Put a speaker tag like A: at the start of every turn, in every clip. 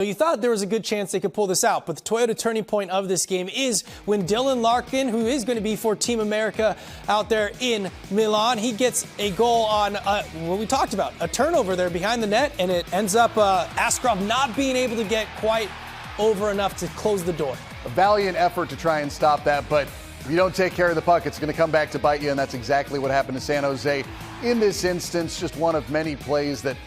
A: You thought there was a good chance they could pull this out, but the Toyota turning point of this game is when Dylan Larkin, who is going to be for Team America out there in Milan, he gets a goal on what we talked about, a turnover there behind the net, and it ends up Askarov not being able to get quite over enough to close the door.
B: A valiant effort to try and stop that, but if you don't take care of the puck, it's going to come back to bite you, and that's exactly what happened to San Jose in this instance. Just one of many plays that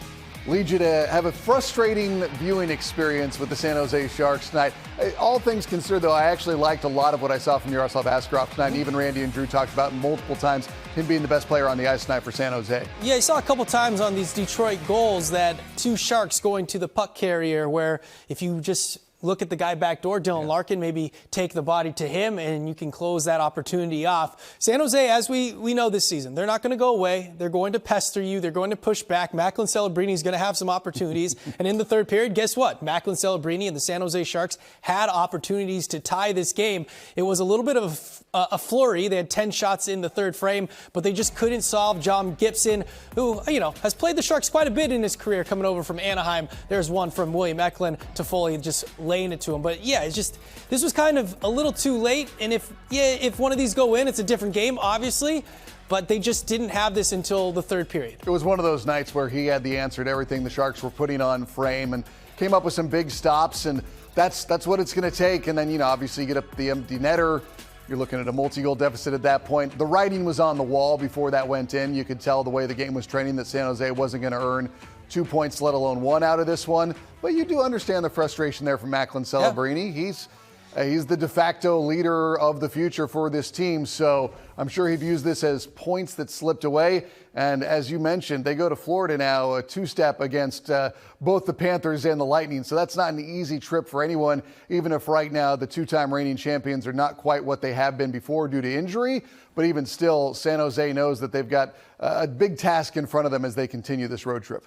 B: lead you to have a frustrating viewing experience with the San Jose Sharks tonight. All things considered, though, I actually liked a lot of what I saw from Yaroslav Askarov tonight. And even Randy and Drew talked about multiple times him being the best player on the ice tonight for San Jose.
A: Yeah, you saw a couple times on these Detroit goals that two Sharks going to the puck carrier, where if you just look at the guy back door, Dylan Larkin, maybe take the body to him, and you can close that opportunity off. San Jose, as we know this season, they're not going to go away. They're going to pester you. They're going to push back. Macklin Celebrini is going to have some opportunities. And in the third period, guess what? Macklin Celebrini and the San Jose Sharks had opportunities to tie this game. It was a little bit of a flurry. They had 10 shots in the third frame, but they just couldn't solve John Gibson, who, has played the Sharks quite a bit in his career coming over from Anaheim. There's one from William Eklund to Foley just laying it to him. But yeah, it's just, this was kind of a little too late. And if one of these go in, it's a different game, obviously. But they just didn't have this until the third period.
B: It was one of those nights where he had the answer to everything the Sharks were putting on frame and came up with some big stops. And that's what it's going to take. And then, obviously you get up the empty netter. You're looking at a multi-goal deficit at that point. The writing was on the wall before that went in. You could tell the way the game was trending that San Jose wasn't going to earn 2 points, let alone one out of this one. But you do understand the frustration there from Macklin Celebrini. Yeah. He's the de facto leader of the future for this team. So I'm sure he views this as points that slipped away. And as you mentioned, they go to Florida now, a two-step against both the Panthers and the Lightning. So that's not an easy trip for anyone, even if right now the two-time reigning champions are not quite what they have been before due to injury. But even still, San Jose knows that they've got a big task in front of them as they continue this road trip.